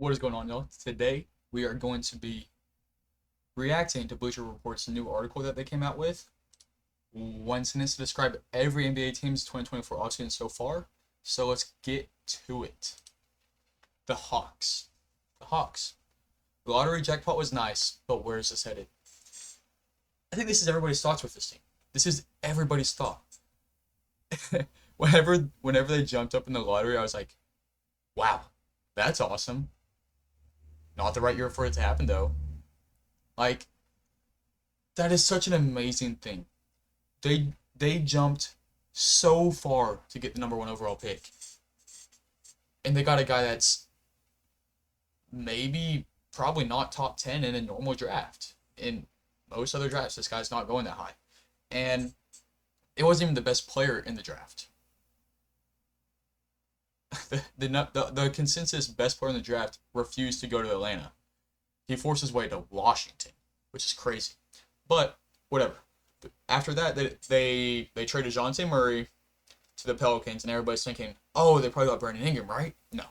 What is going on, y'all? Today we are going to be reacting to Bleacher Report's new article that they came out with. One sentence to describe every NBA team's 2024 offseason so far. So let's get to it. The Hawks. The Hawks. The lottery jackpot was nice, but where is this headed? I think this is everybody's thoughts with this team. This is everybody's thought. whenever they jumped up in the lottery, I was like, wow, that's awesome. Not the right year for it to happen though. Like, that is such an amazing thing. They jumped so far to get the number one overall pick. And they got a guy that's maybe probably not top 10 in a normal draft. In most other drafts, this guy's not going that high. And it wasn't even the best player in the draft. The consensus best player in the draft refused to go to Atlanta. He forced his way to Washington, which is crazy. But whatever. After that, they traded Dejounte Murray to the Pelicans, and everybody's thinking, oh, they probably got Brandon Ingram, right? No,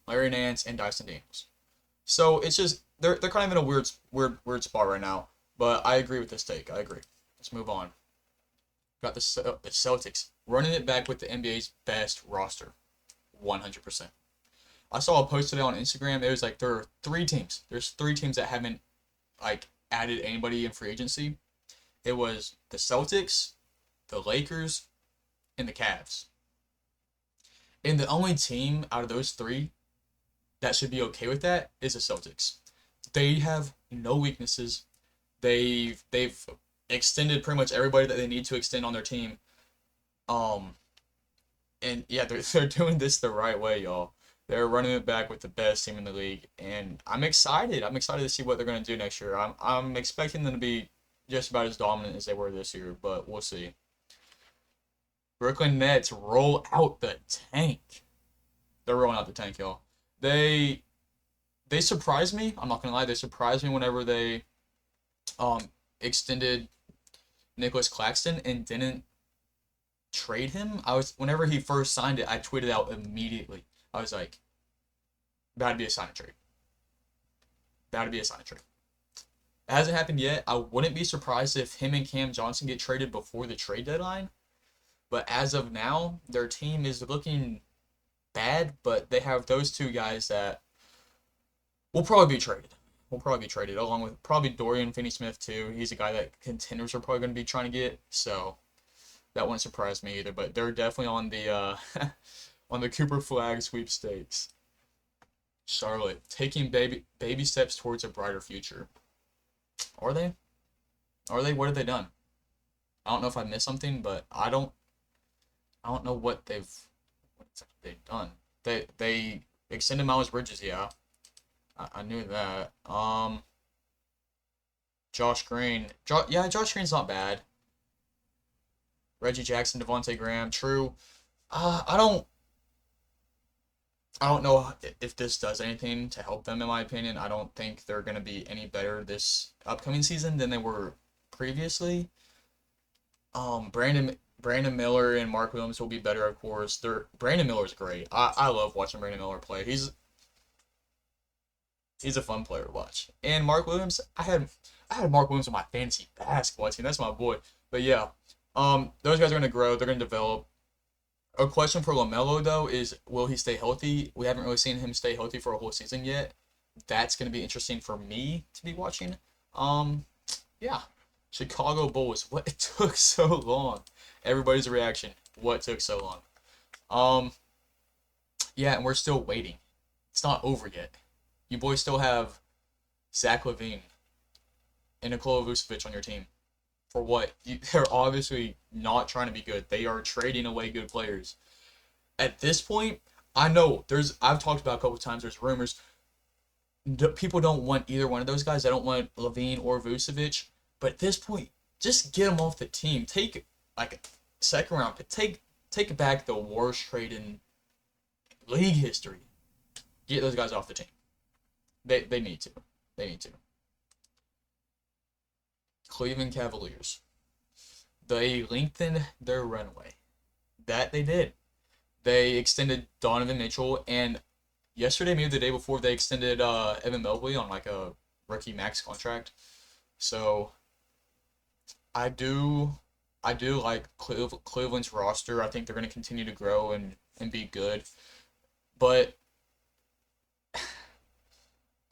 Larry Nance and Dyson Daniels. So it's just they're kind of in a weird spot right now. But I agree with this take. I agree. Let's move on. Got the Celtics running it back with the NBA's best roster, 100%. I saw a post today on Instagram. It was like there are three teams. There's three teams that haven't like added anybody in free agency. It was the Celtics, the Lakers, and the Cavs. And the only team out of those three that should be okay with that is the Celtics. They have no weaknesses. They've extended pretty much everybody that they need to extend on their team. Um, and yeah, they're doing this the right way, y'all. They're running it back with the best team in the league, and I'm excited. I'm excited to see what they're going to do next year. I'm expecting them to be just about as dominant as they were this year, but we'll see. Brooklyn Nets roll out the tank. They're rolling out the tank, y'all. They they surprised me. I'm not gonna lie, they surprised me whenever they extended Nicholas Claxton and didn't trade him. Whenever he first signed it, I tweeted out immediately. I was like, about to be a sign and trade. About to be a sign and trade. It hasn't happened yet. I wouldn't be surprised if him and Cam Johnson get traded before the trade deadline. But as of now, their team is looking bad, but they have those two guys that will probably be traded. Will probably be traded, along with probably Dorian Finney-Smith too. He's a guy that contenders are probably going to be trying to get, so that wouldn't surprise me either. But they're definitely on the on the Cooper Flag sweepstakes. Charlotte taking baby steps towards a brighter future. Are they? Are they? What have they done? I don't know if I missed something, but I don't know what they've done. They extended Miles Bridges, yeah. I knew that. Josh Green. Josh Green's not bad. Reggie Jackson, Devontae Graham, true. I don't know if this does anything to help them, in my opinion. I don't think they're going to be any better this upcoming season than they were previously. Brandon Miller and Mark Williams will be better, of course. Brandon Miller's great. I love watching Brandon Miller play. He's a fun player to watch. And Mark Williams, I had Mark Williams on my fantasy basketball team. That's my boy. But yeah, those guys are going to grow. They're going to develop. A question for LaMelo though is, will he stay healthy? We haven't really seen him stay healthy for a whole season yet. That's going to be interesting for me to be watching. Yeah, Chicago Bulls. What it took so long? Everybody's reaction. What took so long? Um, yeah, and we're still waiting. It's not over yet. You boys still have Zach LaVine and Nikola Vucevic on your team. For what? They're obviously not trying to be good. They are trading away good players. At this point, I know I've talked about a couple of times. There's rumors. People don't want either one of those guys. They don't want LaVine or Vucevic. But at this point, just get them off the team. Take like a second round pick. Take back the worst trade in league history. Get those guys off the team. They need to. They need to. Cleveland Cavaliers. They lengthened their runway. That they did. They extended Donovan Mitchell, and yesterday, maybe the day before, they extended Evan Mobley on like a rookie max contract. So I do I do like Cleveland's roster. I think they're going to continue to grow and be good. But I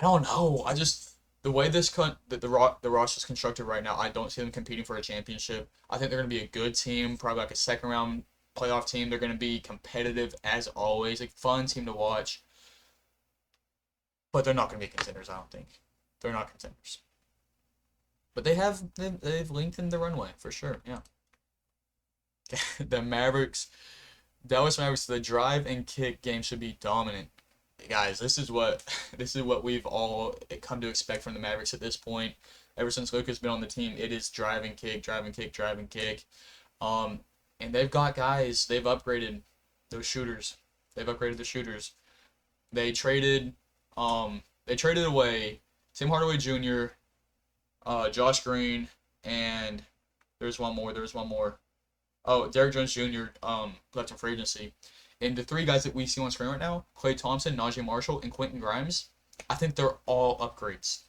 don't know. I just the way the roster's constructed right now, I don't see them competing for a championship. I think they're going to be a good team, probably like a second round playoff team. They're going to be competitive as always, a fun team to watch. But they're not going to be contenders. I don't think they're not contenders. But they've lengthened the runway for sure. Yeah. The Mavericks, Dallas Mavericks, the drive and kick game should be dominant. Guys, this is what we've all come to expect from the Mavericks at this point. Ever since Luka's been on the team, it is drive and kick, drive and kick, drive and kick. Um, and they've got guys. They've upgraded those shooters. They've upgraded the shooters. They traded they traded away Tim Hardaway Jr., Josh Green, and there's one more. There's one more. Oh, Derrick Jones Jr. Left in free agency. And the three guys that we see on screen right now, Klay Thompson, Najee Marshall, and Quentin Grimes, I think they're all upgrades.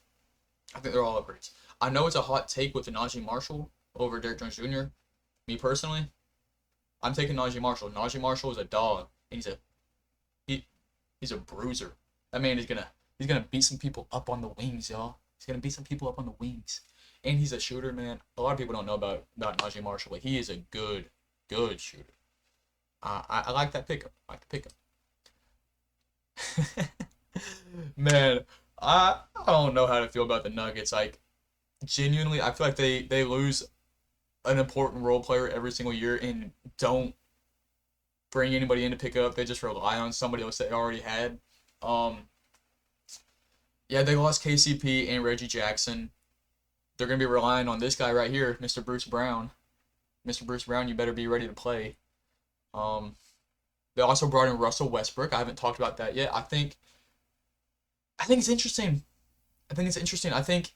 I think they're all upgrades. I know it's a hot take with the Najee Marshall over Derrick Jones Jr. Me personally, I'm taking Najee Marshall. Najee Marshall is a dog, and he, he's a bruiser. That man is he's gonna beat some people up on the wings, y'all. He's gonna beat some people up on the wings. And he's a shooter, man. A lot of people don't know about Najee Marshall, but he is a good shooter. I like that pickup. I like the pickup. Man, I don't know how to feel about the Nuggets. Like, genuinely, I feel like they lose an important role player every single year and don't bring anybody in to pick up. They just rely on somebody else they already had. Um, yeah, they lost KCP and Reggie Jackson. They're gonna be relying on this guy right here, Mr. Bruce Brown. Mr. Bruce Brown, you better be ready to play. Um, they also brought in Russell Westbrook. I haven't talked about that yet. I think it's interesting. I think it's interesting. I think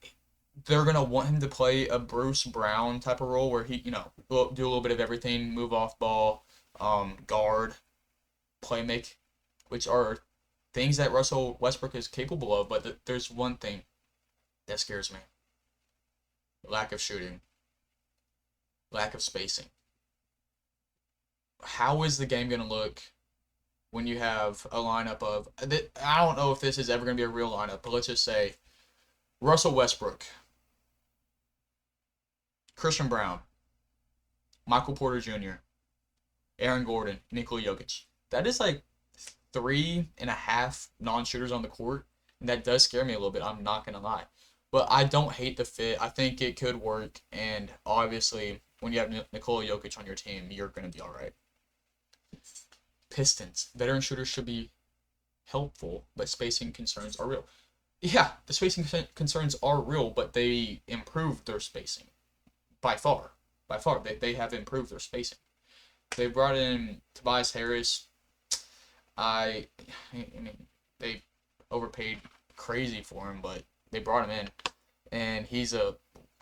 they're gonna want him to play a Bruce Brown type of role where he, will do a little bit of everything, move off ball, guard, play make, which are things that Russell Westbrook is capable of. But there's one thing that scares me: lack of shooting, lack of spacing. How is the game gonna look when you have a lineup of? I don't know if this is ever gonna be a real lineup, but let's just say Russell Westbrook, Christian Brown, Michael Porter Jr., Aaron Gordon, Nikola Jokic. That is like three and a half non-shooters on the court, and that does scare me a little bit. I'm not gonna lie, but I don't hate the fit. I think it could work, and obviously, when you have Nikola Jokic on your team, you're gonna be all right. Pistons. Veteran shooters should be helpful, but spacing concerns are real. Yeah, the spacing concerns are real, but they improved their spacing by far. By far, they have improved their spacing. They brought in Tobias Harris. I mean, they overpaid crazy for him, but they brought him in, and he's a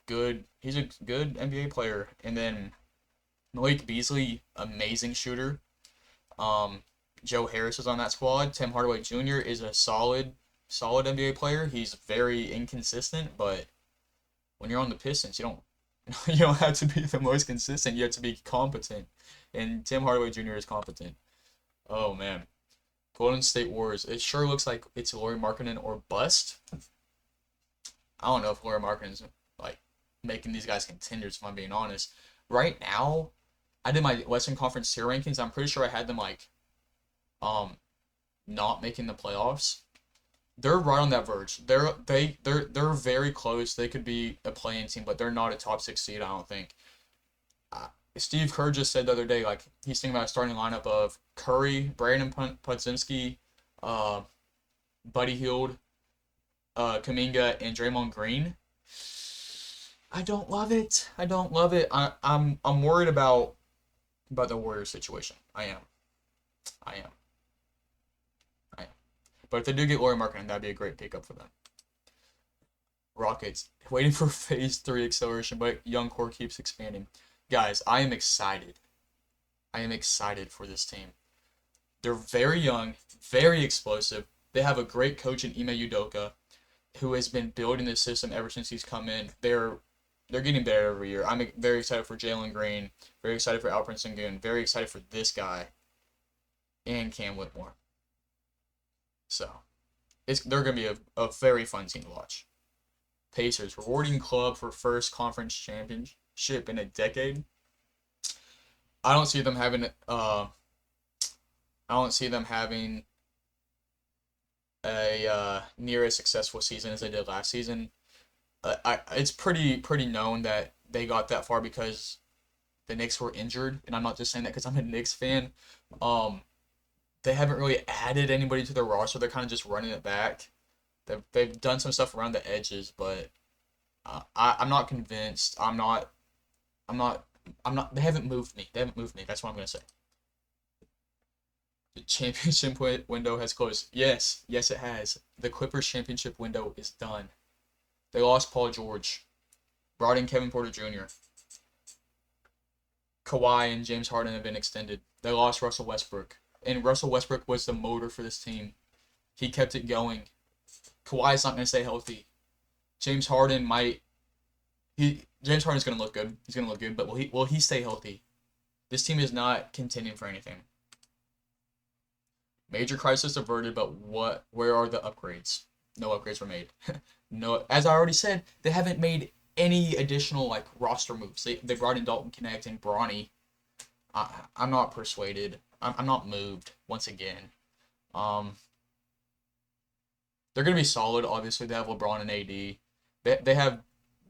good NBA player. And then Malik Beasley, amazing shooter. Joe Harris is on that squad. Tim Hardaway Jr. is a solid NBA player. He's very inconsistent, but when you're on the Pistons, you don't you don't have to be the most consistent. You have to be competent, and Tim Hardaway Jr. is competent. Oh man, Golden State Warriors. It sure looks like it's Lauri Markkanen or bust. I don't know if Lauri Markkanen's like making these guys contenders. If I'm being honest, right now, I did my Western Conference tier rankings. I'm pretty sure I had them like, not making the playoffs. They're right on that verge. They're very close. They could be a play-in team, but they're not a top 6 seed. I don't think. Steve Kerr just said the other day, like he's thinking about a starting lineup of Curry, Brandon Podzinski, uh, Buddy Hield, Kuminga, and Draymond Green. I don't love it. I don't love it. I'm worried about the Warriors situation. I am. I am. I am. But if they do get Lauri Markkanen, that'd be a great pickup for them. Rockets waiting for Phase 3 acceleration, but young core keeps expanding. Guys, I am excited. I am excited for this team. They're very young, very explosive. They have a great coach in Ime Udoka, who has been building this system ever since he's come in. They're getting better every year. I'm very excited for Jalen Green, very excited for Alperen Sengun, very excited for this guy and Cam Whitmore. So they're gonna be a very fun team to watch. Pacers rewarding club for first conference championship in a decade. I don't see them having I don't see them having a near as successful season as they did last season. It's pretty known that they got that far because the Knicks were injured, and I'm not just saying that because I'm a Knicks fan. Um, they haven't really added anybody to their roster. They're kind of just running it back. They've done some stuff around the edges, but I'm not convinced. I'm not. I'm not. They haven't moved me. They haven't moved me. That's what I'm gonna say. The championship window has closed. Yes, yes, it has. The Clippers championship window is done. They lost Paul George, brought in Kevin Porter Jr. Kawhi and James Harden have been extended. They lost Russell Westbrook, and Russell Westbrook was the motor for this team. He kept it going. Kawhi's not going to stay healthy. James Harden might. James Harden's going to look good. He's going to look good, but will he stay healthy? This team is not contending for anything. Major crisis averted, but where are the upgrades? No upgrades were made. No, as I already said, they haven't made any additional like roster moves. They brought in Dalton Connect and Bronny. I'm not persuaded. I'm not moved once again. Um, they're gonna be solid. Obviously, they have LeBron and AD. They have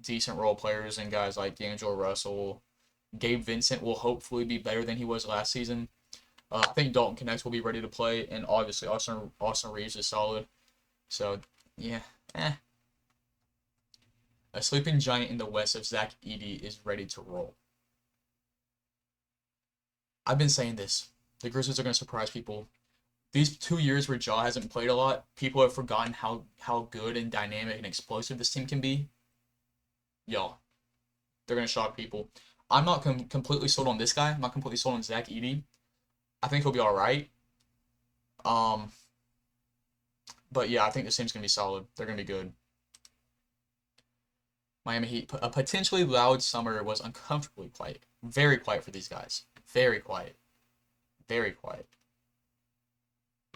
decent role players and guys like D'Angelo Russell. Gabe Vincent will hopefully be better than he was last season. I think Dalton Connect will be ready to play, and obviously Austin Reeves is solid. So yeah, a sleeping giant in the West of Zach Edey is ready to roll. I've been saying this. The Grizzlies are going to surprise people. These 2 years where Ja hasn't played a lot, people have forgotten how good and dynamic and explosive this team can be. Y'all, they're going to shock people. I'm not completely sold on this guy. I'm not completely sold on Zach Edey. I think he'll be all right. Um, but yeah, I think this team's going to be solid. They're going to be good. Miami Heat. A potentially loud summer was uncomfortably quiet. Very quiet for these guys. Very quiet. Very quiet.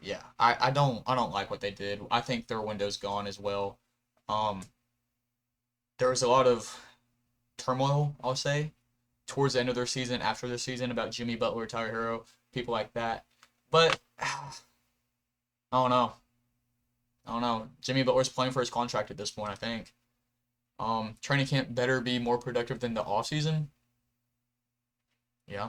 Yeah, I don't like what they did. I think their window's gone as well. Um, there was a lot of turmoil, I'll say, towards the end of their season, after their season, about Jimmy Butler, Tyler Hero, people like that. But I don't know. I don't know. Jimmy Butler's playing for his contract at this point, I think. Training camp better be more productive than the offseason. Yeah.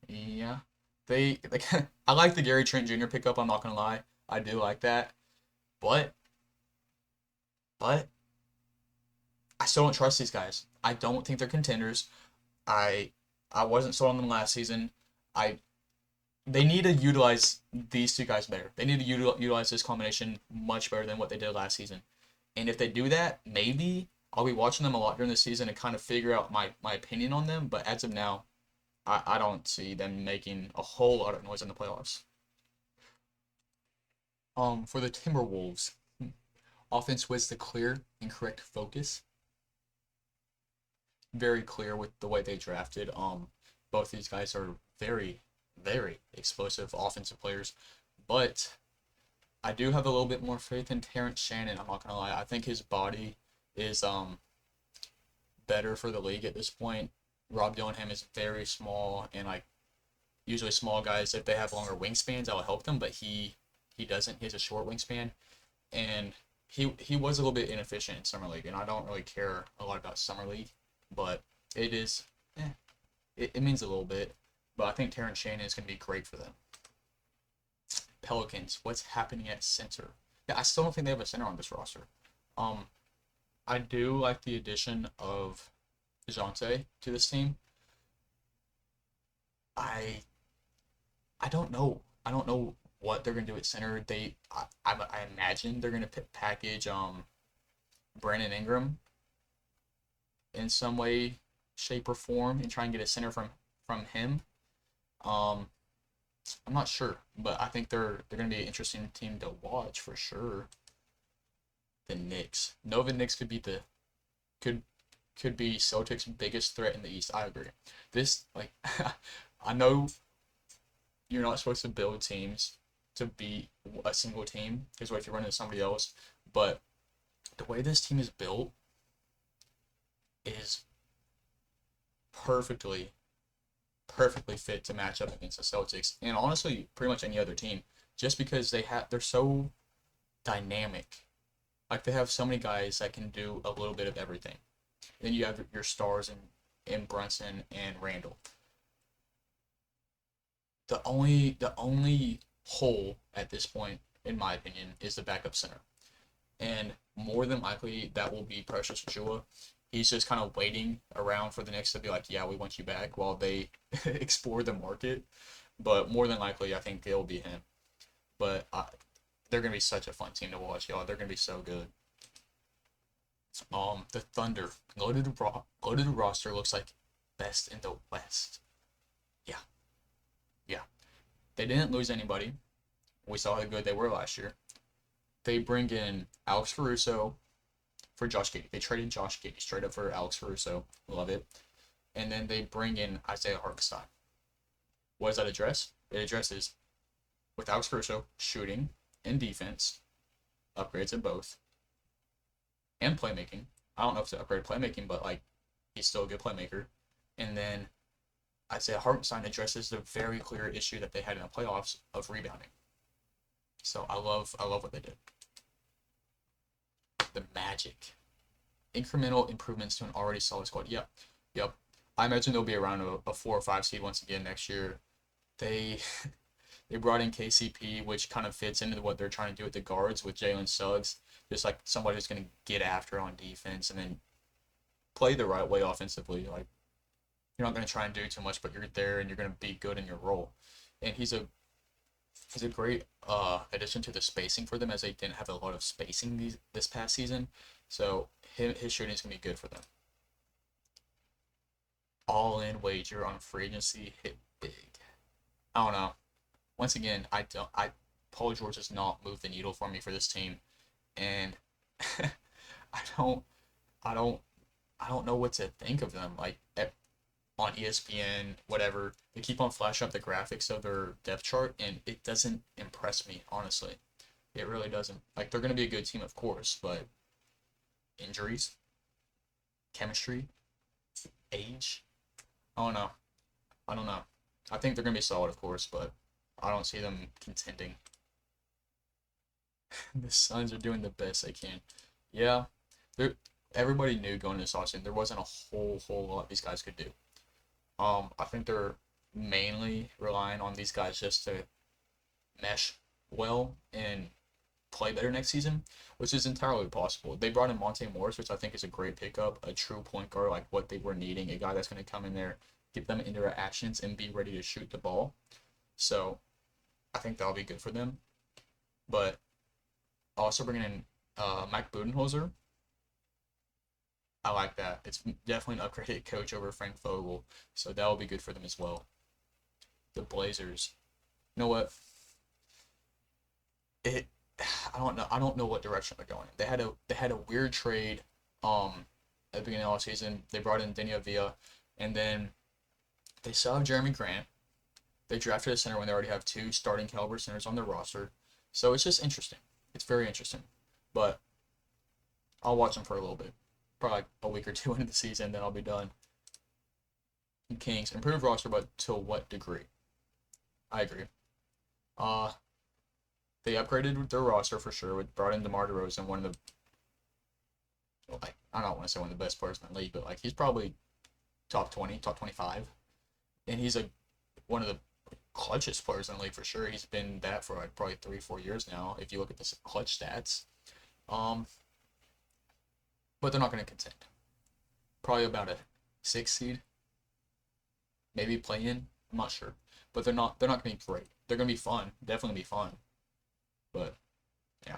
Yeah. They like I like the Gary Trent Jr. pickup, I'm not gonna lie. I do like that. But but I still don't trust these guys. I don't think they're contenders. I I wasn't sold on them last season. I They need to utilize these two guys better. They need to utilize this combination much better than what they did last season. And if they do that, maybe I'll be watching them a lot during the season and kind of figure out my opinion on them. But as of now, I don't see them making a whole lot of noise in the playoffs. For the Timberwolves, offense was the clear and correct focus. Very clear with the way they drafted. Both these guys are very, very explosive offensive players, but I do have a little bit more faith in Terrence Shannon. I'm not gonna lie. I think his body is better for the league at this point. Rob Dillingham is very small, and like usually small guys, if they have longer wingspans, that will help them. But he doesn't. He has a short wingspan, and he was a little bit inefficient in summer league, and I don't really care a lot about summer league, but it is, it means a little bit. But I think Terrence Shannon is gonna be great for them. Pelicans, what's happening at center? Yeah, I still don't think they have a center on this roster. Um, I do like the addition of DeJounte to this team. I I don't know. I don't know what they're gonna do at center. I imagine they're gonna package Brandon Ingram in some way, shape, or form, and try and get a center from him. Um, I'm not sure, but I think they're gonna be an interesting team to watch for sure. The Knicks. Nova Knicks could could be Celtics' biggest threat in the East. I agree. This like I know you're not supposed to build teams to beat a single team because what if you're running into somebody else, but the way this team is built is perfectly perfectly fit to match up against the Celtics and honestly pretty much any other team just because they're so dynamic. Like they have so many guys that can do a little bit of everything. Then you have your stars in Brunson and Randall. The only hole at this point, in my opinion, is the backup center. And more than likely that will be Precious Achua. He's just kind of waiting around for the Knicks to be like, yeah, we want you back while they explore the market. But more than likely, I think it'll be him. But they're gonna be such a fun team to watch, y'all. They're gonna be so good. The Thunder loaded roster looks like best in the West. Yeah, yeah. They didn't lose anybody. We saw how good they were last year. They bring in Alex Caruso for Josh Giddey. They traded Josh Giddey straight up for Alex Caruso. Love it. And then they bring in Isaiah Hartenstein. What does that address? It addresses with Alex Caruso shooting and defense, upgrades in both, and playmaking. I don't know if it's upgraded playmaking, but like he's still a good playmaker. And then Isaiah Hartenstein addresses the very clear issue that they had in the playoffs of rebounding. So I love what they did. The Magic. Incremental improvements to an already solid squad. Yep. Yep. I imagine they'll be around a 4 or 5 seed once again next year. They they brought in KCP, which kind of fits into what they're trying to do with the guards with Jalen Suggs. Just like somebody who's going to get after on defense and then play the right way offensively. Like you're not going to try and do too much, but you're there and you're going to be good in your role. And he's a great addition to the spacing for them as they didn't have a lot of spacing this past season. So his shooting is going to be good for them. All in wager on free agency hit big. I don't know. Once again, Paul George does not move the needle for me for this team, and I don't I don't I don't know what to think of them. Like on ESPN, whatever, they keep on flashing up the graphics of their depth chart, and it doesn't impress me honestly. It really doesn't. Like they're gonna be a good team, of course, but injuries, chemistry, age. I don't know. I don't know. I think they're gonna be solid, of course, but I don't see them contending. The Suns are doing the best they can. Yeah, they're everybody knew going into this offseason there wasn't a whole lot these guys could do. I think they're mainly relying on these guys just to mesh well and play better next season, which is entirely possible. They brought in Monte Morris, which I think is a great pickup, a true point guard, like what they were needing, a guy that's going to come in there, get them into their actions, and be ready to shoot the ball. So I think that'll be good for them. But also bringing in Mike Budenholzer, I like that. It's definitely an upgraded coach over Frank Vogel, so that will be good for them as well. The Blazers, you know what? It I don't know. I don't know what direction they're going. They had a weird trade at the beginning of the season. They brought in Daniel Villa, and then they still have Jeremy Grant. They drafted a center when they already have 2 starting caliber centers on their roster. So it's just interesting. It's very interesting. But I'll watch them for a little bit. Probably like a week or two into the season, then I'll be done. Kings improved roster, but to what degree? I agree. Uh they upgraded their roster for sure. With brought in DeMar DeRozan, one of the like I don't want to say one of the best players in the league, but like he's probably top 20, top 25, and he's one of the clutchest players in the league for sure. He's been that for like probably 3 4 years now. If you look at the clutch stats, um, but they're not going to contend. Probably about a 6 seed, maybe play in. I'm not sure, but they're not going to be great. They're going to be fun, definitely gonna be fun, but yeah.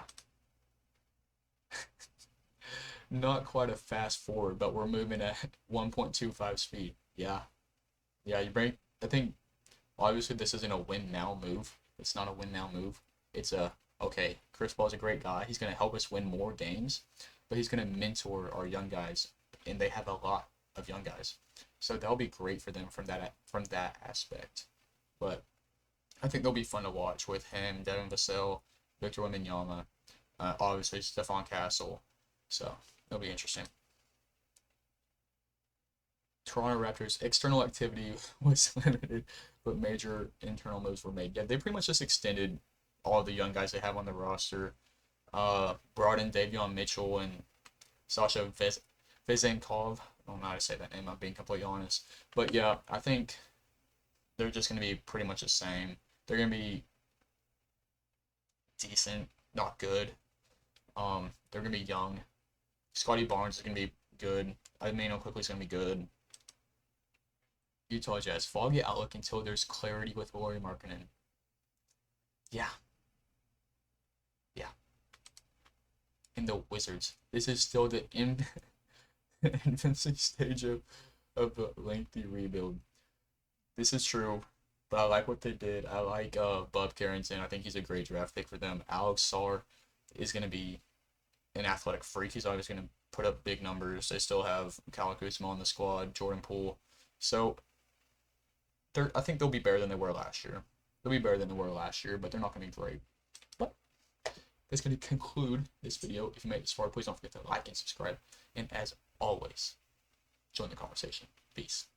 Not quite a fast forward, but we're moving at 1.25 speed. Yeah, yeah. I think Obviously, this isn't a win now move. It's not a win now move. It's a, okay, Chris Paul's a great guy. He's going to help us win more games, but he's going to mentor our young guys, and they have a lot of young guys. So that'll be great for them from that aspect. But I think they'll be fun to watch with him, Devin Vassell, Victor Wembanyama, obviously Stephon Castle. So it'll be interesting. Toronto Raptors external activity was limited, but major internal moves were made. Yeah, they pretty much just extended all the young guys they have on the roster. Brought in Davion Mitchell and Sasha Vezenkov. I don't know how to say that name. I'm being completely honest, but yeah, I think they're just gonna be pretty much the same. They're gonna be decent, not good. They're gonna be young. Scotty Barnes is gonna be good. Immanuel Quickly is gonna be good. Utah Jazz, foggy outlook until there's clarity with Lauri Markkanen. Yeah, yeah. And the Wizards. This is still the infancy stage of a lengthy rebuild. This is true, but I like what they did. I like Bub Carrington. I think he's a great draft pick for them. Alex Sarr is going to be an athletic freak. He's always going to put up big numbers. They still have Kyle Kuzma on the squad, Jordan Poole. So I think they'll be better than they were last year. They'll be better than they were last year, but they're not going to be great. But that's going to conclude this video. If you made it this far, please don't forget to like and subscribe. And as always, join the conversation. Peace.